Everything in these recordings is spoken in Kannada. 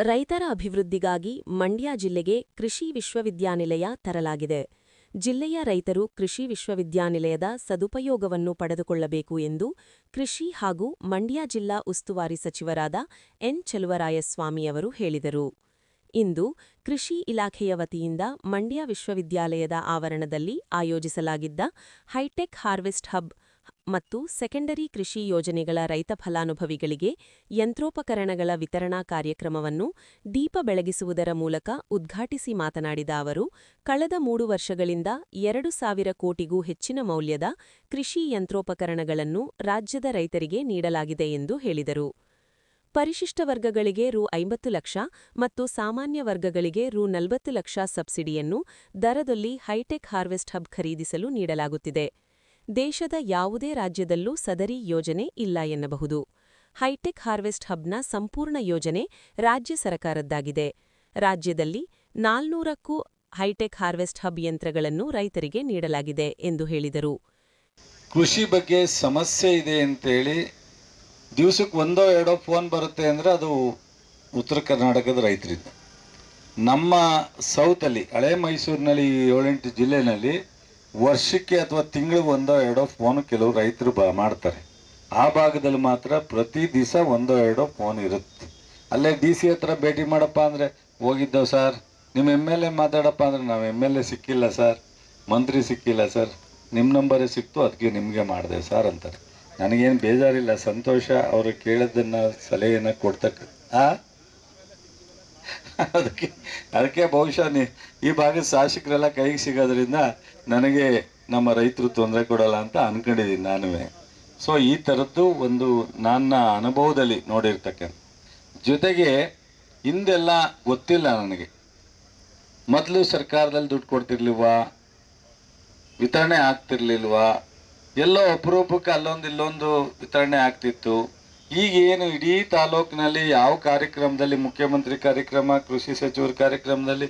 ರೈತರ ಅಭಿವೃದ್ಧಿಗಾಗಿ ಮಂಡ್ಯ ಜಿಲ್ಲೆಗೆ ಕೃಷಿ ವಿಶ್ವವಿದ್ಯಾನಿಲಯ ತರಲಾಗಿದೆ. ಜಿಲ್ಲೆಯ ರೈತರು ಕೃಷಿ ವಿಶ್ವವಿದ್ಯಾನಿಲಯದ ಸದುಪಯೋಗವನ್ನು ಪಡೆದುಕೊಳ್ಳಬೇಕು ಎಂದು ಕೃಷಿ ಹಾಗೂ ಮಂಡ್ಯ ಜಿಲ್ಲಾ ಉಸ್ತುವಾರಿ ಸಚಿವರಾದ ಎನ್. ಚೆಲುವರಾಯಸ್ವಾಮಿಯವರು ಹೇಳಿದರು. ಇಂದು ಕೃಷಿ ಇಲಾಖೆಯ ವತಿಯಿಂದ ಮಂಡ್ಯ ವಿಶ್ವವಿದ್ಯಾಲಯದ ಆವರಣದಲ್ಲಿ ಆಯೋಜಿಸಲಾಗಿದ್ದ ಹೈಟೆಕ್ ಹಾರ್ವೆಸ್ಟ್ ಹಬ್ ಮತ್ತು ಸೆಕೆಂಡರಿ ಕೃಷಿ ಯೋಜನೆಗಳ ರೈತ ಫಲಾನುಭವಿಗಳಿಗೆ ಯಂತ್ರೋಪಕರಣಗಳ ವಿತರಣಾ ಕಾರ್ಯಕ್ರಮವನ್ನು ದೀಪ ಬೆಳಗಿಸುವುದರ ಮೂಲಕ ಉದ್ಘಾಟಿಸಿ ಮಾತನಾಡಿದ ಅವರು, ಕಳೆದ 3 ವರ್ಷಗಳಿಂದ 2,000 ಕೋಟಿಗೂ ಹೆಚ್ಚಿನ ಮೌಲ್ಯದ ಕೃಷಿ ಯಂತ್ರೋಪಕರಣಗಳನ್ನು ರಾಜ್ಯದ ರೈತರಿಗೆ ನೀಡಲಾಗಿದೆ ಎಂದು ಹೇಳಿದರು. ಪರಿಶಿಷ್ಟ ವರ್ಗಗಳಿಗೆ ರು. 50 ಲಕ್ಷ ಮತ್ತು ಸಾಮಾನ್ಯ ವರ್ಗಗಳಿಗೆ ರು. 40 ಲಕ್ಷ ಸಬ್ಸಿಡಿಯನ್ನು ದರದಲ್ಲಿ ಹೈಟೆಕ್ ಹಾರ್ವೆಸ್ಟ್ ಹಬ್ ಖರೀದಿಸಲು ನೀಡಲಾಗುತ್ತಿದೆ. ದೇಶದ ಯಾವುದೇ ರಾಜ್ಯದಲ್ಲೂ ಸದರಿ ಯೋಜನೆ ಇಲ್ಲ ಎನ್ನಬಹುದು. ಹೈಟೆಕ್ ಹಾರ್ವೆಸ್ಟ್ ಹಬ್ನ ಸಂಪೂರ್ಣ ಯೋಜನೆ ರಾಜ್ಯ ಸರ್ಕಾರದ್ದಾಗಿದೆ. ರಾಜ್ಯದಲ್ಲಿ 400ಕ್ಕೂ ಹೈಟೆಕ್ ಹಾರ್ವೆಸ್ಟ್ ಹಬ್ ಯಂತ್ರಗಳನ್ನು ರೈತರಿಗೆ ನೀಡಲಾಗಿದೆ ಎಂದು ಹೇಳಿದರು. ಕೃಷಿ ಬಗ್ಗೆ ಸಮಸ್ಯೆ ಇದೆ ಅಂತೇಳಿ ದಿವಸಕ್ಕೆ ಒಂದೋ ಎರಡೋ ಫೋನ್ ಬರುತ್ತೆ ಅಂದರೆ ಅದು ಉತ್ತರ ಕರ್ನಾಟಕದ ರೈತರಿಂದ. ನಮ್ಮ ಸೌತಲ್ಲಿ ಹಳೆ ಮೈಸೂರಿನಲ್ಲಿ 7-8 ಜಿಲ್ಲೆಯಲ್ಲಿ ವರ್ಷಕ್ಕೆ ಅಥವಾ ತಿಂಗಳಿಗೆ ಒಂದೋ ಎರಡೋ ಫೋನ್ ಕೆಲವು ರೈತರು ಮಾಡ್ತಾರೆ. ಆ ಭಾಗದಲ್ಲಿ ಮಾತ್ರ ಪ್ರತಿ ದಿವಸ ಒಂದೋ ಎರಡೋ ಫೋನ್ ಇರುತ್ತೆ. ಅಲ್ಲೇ DC ಹತ್ರ ಭೇಟಿ ಮಾಡಪ್ಪ ಅಂದರೆ ಹೋಗಿದ್ದೆವು ಸರ್, ನಿಮ್ಮ MLA ಮಾತಾಡಪ್ಪ ಅಂದರೆ ನಾವು MLA ಸಿಕ್ಕಿಲ್ಲ ಸರ್, ಮಂತ್ರಿ ಸಿಕ್ಕಿಲ್ಲ ಸರ್, ನಿಮ್ಮ ನಂಬರೇ ಸಿಕ್ತು ಅದಕ್ಕೆ ನಿಮಗೆ ಮಾಡಿದೆ ಸರ್ ಅಂತಾರೆ. ನನಗೇನು ಬೇಜಾರಿಲ್ಲ, ಸಂತೋಷ ಅವರು ಕೇಳಿದ್ದನ್ನು ಸಲಹೆಯನ್ನು ಕೊಡ್ತಕ್ಕ. ಅದಕ್ಕೆ ಬಹುಶಃ ಈ ಭಾಗದ ಶಾಸಕರೆಲ್ಲ ಕೈಗೆ ಸಿಗೋದ್ರಿಂದ ನನಗೆ ನಮ್ಮ ರೈತರು ತೊಂದರೆ ಕೊಡಲ್ಲ ಅಂತ ಅನ್ಕೊಂಡಿದ್ದೀನಿ ನಾನುವೇ. ಸೊ ಈ ಥರದ್ದು ಒಂದು ನನ್ನ ಅನುಭವದಲ್ಲಿ ನೋಡಿರ್ತಕ್ಕಂಥ. ಜೊತೆಗೆ ಹಿಂದೆಲ್ಲ ಗೊತ್ತಿಲ್ಲ ನನಗೆ, ಮೊದಲು ಸರ್ಕಾರದಲ್ಲಿ ದುಡ್ಡು ಕೊಡ್ತಿರ್ಲಿಲ್ವಾ, ವಿತರಣೆ ಆಗ್ತಿರ್ಲಿಲ್ವಾ, ಎಲ್ಲೋ ಅಪರೂಪಕ್ಕೆ ಅಲ್ಲೊಂದು ಇಲ್ಲೊಂದು ವಿತರಣೆ ಆಗ್ತಿತ್ತು. ಈಗೇನು ಇಡೀ ತಾಲೂಕಿನಲ್ಲಿ ಯಾವ ಕಾರ್ಯಕ್ರಮದಲ್ಲಿ, ಮುಖ್ಯಮಂತ್ರಿ ಕಾರ್ಯಕ್ರಮ, ಕೃಷಿ ಸಚಿವರ ಕಾರ್ಯಕ್ರಮದಲ್ಲಿ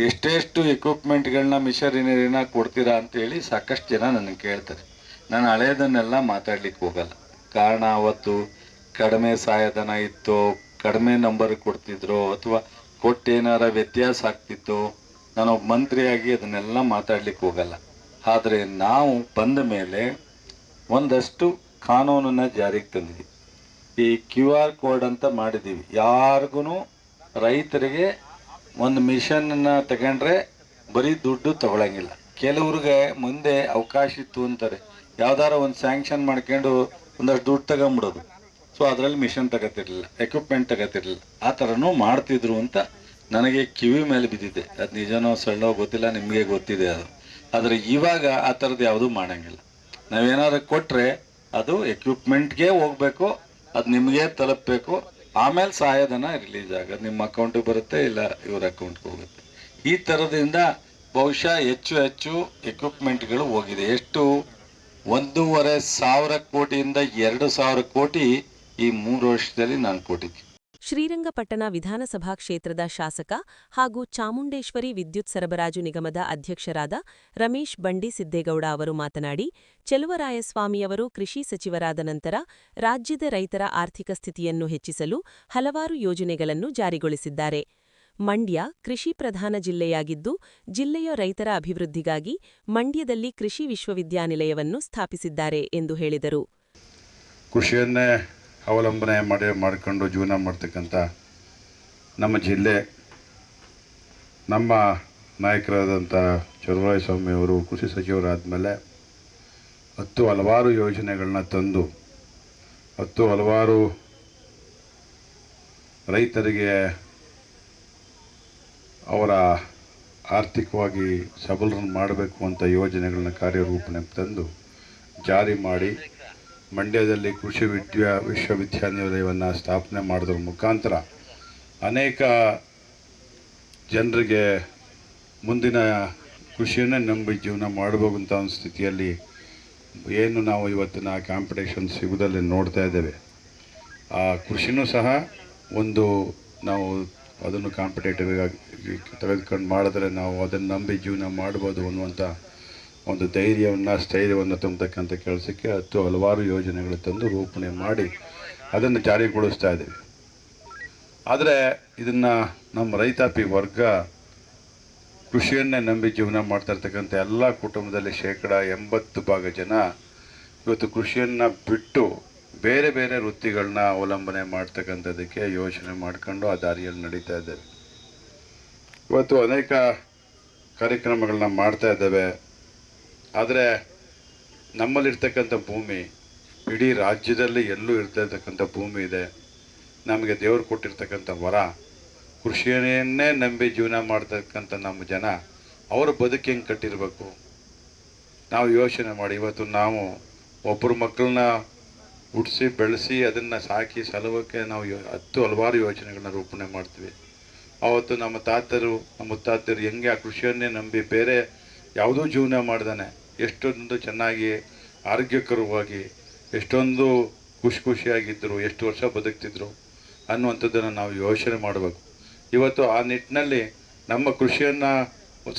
ಎಷ್ಟೆಷ್ಟು ಎಕ್ವಿಪ್ಮೆಂಟ್ಗಳನ್ನ ಮಿಷನರಿನ ಕೊಡ್ತೀರಾ ಅಂತೇಳಿ ಸಾಕಷ್ಟು ಜನ ನನಗೆ ಕೇಳ್ತಾರೆ. ನಾನು ಹಳೇದನ್ನೆಲ್ಲ ಮಾತಾಡ್ಲಿಕ್ಕೆ ಹೋಗಲ್ಲ. ಕಾರಣ ಅವತ್ತು ಕಡಿಮೆ ಸಹಾಯಧನ ಇತ್ತು, ಕಡಿಮೆ ನಂಬರ್ ಕೊಡ್ತಿದ್ರು, ಅಥವಾ ಕೊಟ್ಟೇನಾರ ವ್ಯತ್ಯಾಸ ಆಗ್ತಿತ್ತು. ನಾನೊಬ್ಬ ಮಂತ್ರಿಯಾಗಿ ಅದನ್ನೆಲ್ಲ ಮಾತಾಡ್ಲಿಕ್ಕೆ ಹೋಗಲ್ಲ. ಆದರೆ ನಾವು ಬಂದ ಮೇಲೆ ಒಂದಷ್ಟು ಕಾನೂನನ್ನು ಜಾರಿಗೆ ತಂದಿದ್ದೀವಿ. ಈ QR ಕೋಡ್ ಅಂತ ಮಾಡಿದ್ದೀವಿ. ಯಾರಿಗೂ ರೈತರಿಗೆ ಒಂದು ಮಿಷನ್ನ ತಗೊಂಡ್ರೆ ಬರೀ ದುಡ್ಡು ತಗೊಳಂಗಿಲ್ಲ. ಕೆಲವ್ರಿಗೆ ಮುಂದೆ ಅವಕಾಶ ಇತ್ತು ಅಂತಾರೆ, ಯಾವ್ದಾರ ಒಂದು ಸ್ಯಾಂಕ್ಷನ್ ಮಾಡ್ಕೊಂಡು ಒಂದಷ್ಟು ದುಡ್ಡು ತಗೊಂಬಿಡೋದು. ಸೊ ಅದರಲ್ಲಿ ಮಿಷನ್ ತಗೋತಿರ್ಲಿಲ್ಲ, ಎಕ್ವಿಪ್ಮೆಂಟ್ ತಗೋತಿರ್ಲಿಲ್ಲ. ಆ ಥರನೂ ಮಾಡ್ತಿದ್ರು ಅಂತ ನನಗೆ ಕಿವಿ ಮೇಲೆ ಬಿದ್ದಿದೆ. ಅದು ನಿಜನೋ ಸಳ್ಳೋ ಗೊತ್ತಿಲ್ಲ, ನಿಮಗೆ ಗೊತ್ತಿದೆ ಅದು. ಆದರೆ ಇವಾಗ ಆ ಥರದ್ದು ಯಾವುದೂ ಮಾಡೋಂಗಿಲ್ಲ. ನಾವೇನಾದ್ರು ಕೊಟ್ಟರೆ ಅದು ಎಕ್ವಿಪ್ಮೆಂಟ್ಗೆ ಹೋಗಬೇಕು, ಅದು ನಿಮಗೆ ತಲುಪಬೇಕು, ಆಮೇಲೆ ಸಹಾಯಧನ ರಿಲೀಸ್ ಆಗೋದು ನಿಮ್ಮ ಅಕೌಂಟಿಗೆ ಬರುತ್ತೆ, ಇಲ್ಲ ಇವ್ರ ಅಕೌಂಟ್ಗೆ ಹೋಗುತ್ತೆ. ಈ ಥರದಿಂದ ಬಹುಶಃ ಹೆಚ್ಚು ಎಕ್ವಿಪ್ಮೆಂಟ್ಗಳು ಹೋಗಿದೆ. ಎಷ್ಟು 1,500 ಕೋಟಿಯಿಂದ 2,000 ಕೋಟಿ ಈ 3 ವರ್ಷದಲ್ಲಿ ನಾನು ಕೊಟ್ಟಿದ್ದೆ. ಶ್ರೀರಂಗಪಟ್ಟಣ ವಿಧಾನಸಭಾ ಕ್ಷೇತ್ರದ ಶಾಸಕ ಹಾಗೂ ಚಾಮುಂಡೇಶ್ವರಿ ವಿದ್ಯುತ್ ಸರಬರಾಜು ನಿಗಮದ ಅಧ್ಯಕ್ಷರಾದ ರಮೇಶ್ ಬಂಡಿ ಸಿದ್ದೇಗೌಡ ಅವರು ಮಾತನಾಡಿ, ಚೆಲುವರಾಯಸ್ವಾಮಿಯವರು ಕೃಷಿ ಸಚಿವರಾದ ನಂತರ ರಾಜ್ಯದ ರೈತರ ಆರ್ಥಿಕ ಸ್ಥಿತಿಯನ್ನು ಹೆಚ್ಚಿಸಲು ಹಲವಾರು ಯೋಜನೆಗಳನ್ನು ಜಾರಿಗೊಳಿಸಿದ್ದಾರೆ. ಮಂಡ್ಯ ಕೃಷಿ ಪ್ರಧಾನ ಜಿಲ್ಲೆಯಾಗಿದ್ದು, ಜಿಲ್ಲೆಯ ರೈತರ ಅಭಿವೃದ್ಧಿಗಾಗಿ ಮಂಡ್ಯದಲ್ಲಿ ಕೃಷಿ ವಿಶ್ವವಿದ್ಯಾನಿಲಯವನ್ನು ಸ್ಥಾಪಿಸಿದ್ದಾರೆ ಎಂದು ಹೇಳಿದರು. ಕೃಷಿಯನ್ನೇ ಅವಲಂಬನೆ ಮಾಡಿಕೊಂಡು ಜೀವನ ಮಾಡ್ತಕ್ಕಂಥ ನಮ್ಮ ಜಿಲ್ಲೆ, ನಮ್ಮ ನಾಯಕರಾದಂಥ ಚೆಲುವರಾಯಸ್ವಾಮಿಯವರು ಕೃಷಿ ಸಚಿವರಾದ ಮೇಲೆ ಹಲವಾರು ಯೋಜನೆಗಳನ್ನ ತಂದು ಹಲವಾರು ರೈತರಿಗೆ ಅವರ ಆರ್ಥಿಕವಾಗಿ ಸಬಲರನ್ನು ಮಾಡಬೇಕು ಅಂತ ಯೋಜನೆಗಳನ್ನ ಕಾರ್ಯರೂಪಣೆ ತಂದು ಜಾರಿ ಮಾಡಿ ಮಂಡ್ಯದಲ್ಲಿ ಕೃಷಿ ವಿಶ್ವವಿದ್ಯಾನಿಲಯವನ್ನು ಸ್ಥಾಪನೆ ಮಾಡೋದ್ರ ಮುಖಾಂತರ ಅನೇಕ ಜನರಿಗೆ ಮುಂದಿನ ಕೃಷಿಯನ್ನೇ ನಂಬಿ ಜೀವನ ಮಾಡಬಹುದಂಥ ಒಂದು ಸ್ಥಿತಿಯಲ್ಲಿ ಏನು ನಾವು ಇವತ್ತಿನ ಕಾಂಪಿಟೇಷನ್ ಸಿಗುದಲ್ಲಿ ನೋಡ್ತಾ ಇದ್ದೇವೆ. ಆ ಕೃಷಿನೂ ಸಹ ಒಂದು ನಾವು ಅದನ್ನು ಕಾಂಪಿಟೇಟಿವ್ ಆಗಿ ತೆಗೆದುಕೊಂಡು ಮಾಡಿದ್ರೆ ನಾವು ಅದನ್ನು ನಂಬಿ ಜೀವನ ಮಾಡ್ಬೋದು ಅನ್ನುವಂಥ ಒಂದು ಸ್ಥೈರ್ಯವನ್ನು ತುಂಬತಕ್ಕಂಥ ಕೆಲಸಕ್ಕೆ ಹಲವಾರು ಯೋಜನೆಗಳು ತಂದು ರೂಪಣೆ ಮಾಡಿ ಅದನ್ನು ಜಾರಿಗೊಳಿಸ್ತಾ ಇದ್ದೀವಿ. ಆದರೆ ಇದನ್ನು ನಮ್ಮ ರೈತಾಪಿ ವರ್ಗ ಕೃಷಿಯನ್ನೇ ನಂಬಿ ಜೀವನ ಮಾಡ್ತಾ ಇರ್ತಕ್ಕಂಥ ಎಲ್ಲ ಕುಟುಂಬದಲ್ಲಿ 80% ಜನ ಇವತ್ತು ಕೃಷಿಯನ್ನು ಬಿಟ್ಟು ಬೇರೆ ಬೇರೆ ವೃತ್ತಿಗಳನ್ನ ಅವಲಂಬನೆ ಮಾಡ್ತಕ್ಕಂಥದ್ದಕ್ಕೆ ಯೋಚನೆ ಮಾಡ್ಕೊಂಡು ಆ ದಾರಿಯಲ್ಲಿ ನಡೀತಾ ಇದ್ದೇವೆ. ಇವತ್ತು ಅನೇಕ ಕಾರ್ಯಕ್ರಮಗಳನ್ನ ಮಾಡ್ತಾ ಇದ್ದೇವೆ. ಆದರೆ ನಮ್ಮಲ್ಲಿರ್ತಕ್ಕಂಥ ಭೂಮಿ ಇಡೀ ರಾಜ್ಯದಲ್ಲಿ ಎಲ್ಲೂ ಇರ್ತಕ್ಕಂಥ ಭೂಮಿ ಇದೆ. ನಮಗೆ ದೇವರು ಕೊಟ್ಟಿರ್ತಕ್ಕಂಥ ವರ ಕೃಷಿಯನ್ನೇ ನಂಬಿ ಜೀವನ ಮಾಡ್ತಕ್ಕಂಥ ನಮ್ಮ ಜನ ಅವರ ಬದುಕು ಹೆಂಗೆ ಕಟ್ಟಿರಬೇಕು ನಾವು ಯೋಚನೆ ಮಾಡಿ. ಇವತ್ತು ನಾವು ಒಬ್ಬರು ಮಕ್ಕಳನ್ನ ಹುಟ್ಟಿಸಿ ಬೆಳೆಸಿ ಅದನ್ನು ಸಾಕಿ ಸಲುವಕ್ಕೆ ನಾವು ಹಲವಾರು ಯೋಚನೆಗಳನ್ನ ರೂಪಣೆ ಮಾಡ್ತೀವಿ. ಆವತ್ತು ನಮ್ಮ ತಾತರು ನಮ್ಮ ಮುತ್ತಾತರು ಹೆಂಗೆ ಆ ಕೃಷಿಯನ್ನೇ ನಂಬಿ ಬೇರೆ ಯಾವುದೂ ಜೀವನ ಮಾಡ್ದಾನೆ ಎಷ್ಟೊಂದು ಚೆನ್ನಾಗಿ ಆರೋಗ್ಯಕರವಾಗಿ ಎಷ್ಟೊಂದು ಖುಷಿಯಾಗಿದ್ದರು, ಎಷ್ಟು ವರ್ಷ ಬದುಕ್ತಿದ್ರು ಅನ್ನುವಂಥದ್ದನ್ನು ನಾವು ಯೋಚನೆ ಮಾಡಬೇಕು. ಇವತ್ತು ಆ ನಿಟ್ಟಿನಲ್ಲಿ ನಮ್ಮ ಕೃಷಿಯನ್ನು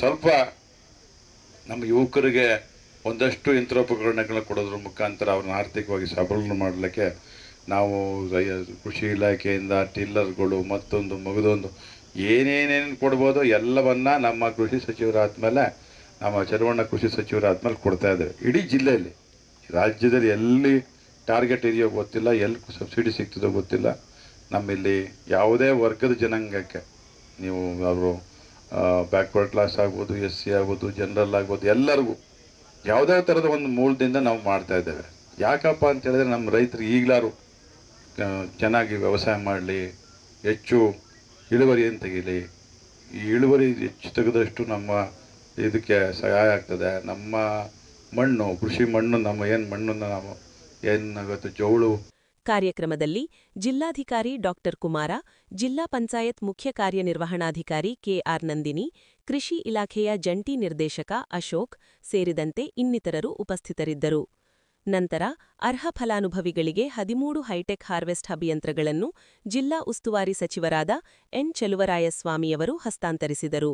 ಸ್ವಲ್ಪ ನಮ್ಮ ಯುವಕರಿಗೆ ಒಂದಷ್ಟು ಯಂತ್ರೋಪಕರಣಗಳನ್ನ ಕೊಡೋದ್ರ ಮುಖಾಂತರ ಅವ್ರನ್ನ ಆರ್ಥಿಕವಾಗಿ ಸಬಲೀಕರಣ ಮಾಡಲಿಕ್ಕೆ ನಾವು ಕೃಷಿ ಇಲಾಖೆಯಿಂದ ಟಿಲ್ಲರ್ಗಳು ಮತ್ತೊಂದು ಮಗದೊಂದು ಏನೇನೇನು ಕೊಡ್ಬೋದು ಎಲ್ಲವನ್ನ ನಮ್ಮ ಕೃಷಿ ಸಚಿವರಾದ್ಮೇಲೆ ನಮ್ಮ ಚರವಣ್ಣ ಕೃಷಿ ಸಚಿವರಾದ್ಮೇಲೆ ಕೊಡ್ತಾ ಇದ್ದೇವೆ. ಇಡೀ ಜಿಲ್ಲೆಯಲ್ಲಿ ರಾಜ್ಯದಲ್ಲಿ ಎಲ್ಲಿ ಟಾರ್ಗೆಟ್ ಇದೆಯೋ ಗೊತ್ತಿಲ್ಲ, ಎಲ್ಲಿ ಸಬ್ಸಿಡಿ ಸಿಗ್ತದೋ ಗೊತ್ತಿಲ್ಲ. ನಮ್ಮಲ್ಲಿ ಯಾವುದೇ ವರ್ಗದ ಜನಾಂಗಕ್ಕೆ ನೀವು ಅವರು ಬ್ಯಾಕ್ವರ್ಡ್ ಕ್ಲಾಸ್ ಆಗ್ಬೋದು, SC ಆಗ್ಬೋದು, ಜನರಲ್ ಆಗ್ಬೋದು, ಎಲ್ಲರಿಗೂ ಯಾವುದೇ ಥರದ ಒಂದು ಮೂಲದಿಂದ ನಾವು ಮಾಡ್ತಾ ಇದ್ದೇವೆ. ಯಾಕಪ್ಪ ಅಂತ ಹೇಳಿದ್ರೆ ನಮ್ಮ ರೈತರು ಈಗಲಾರು ಚೆನ್ನಾಗಿ ವ್ಯವಸಾಯ ಮಾಡಲಿ, ಹೆಚ್ಚು ಇಳುವರಿಯನ್ನು ತೆಗೀಲಿ. ಈ ಇಳುವರಿ ಹೆಚ್ಚು ತೆಗೆದಷ್ಟು ನಮ್ಮ ಇದಕ್ಕೆ ಸಹಾಯ ಆಗ್ತದೆ. ನಮ್ಮ ಮಣ್ಣು ಕೃಷಿ ಮಣ್ಣು ನಮ್ಮ ಏನು ಮಣ್ಣನ್ನು ನಾವು ಏನಾಗುತ್ತೆ ಜೋಳು. ಕಾರ್ಯಕ್ರಮದಲ್ಲಿ ಜಿಲ್ಲಾಧಿಕಾರಿ ಡಾ ಕುಮಾರ, ಜಿಲ್ಲಾ ಪಂಚಾಯತ್ ಮುಖ್ಯ ಕಾರ್ಯನಿರ್ವಹಣಾಧಿಕಾರಿ KR ನಂದಿನಿ, ಕೃಷಿ ಇಲಾಖೆಯ ಜಂಟಿ ನಿರ್ದೇಶಕ ಅಶೋಕ್ ಸೇರಿದಂತೆ ಇನ್ನಿತರರು ಉಪಸ್ಥಿತರಿದ್ದರು. ನಂತರ ಅರ್ಹ ಫಲಾನುಭವಿಗಳಿಗೆ 13 ಹೈಟೆಕ್ ಹಾರ್ವೆಸ್ಟ್ ಹಬ್ ಯಂತ್ರಗಳನ್ನು ಜಿಲ್ಲಾ ಉಸ್ತುವಾರಿ ಸಚಿವರಾದ N. ಚೆಲುವರಾಯಸ್ವಾಮಿಯವರು ಹಸ್ತಾಂತರಿಸಿದರು.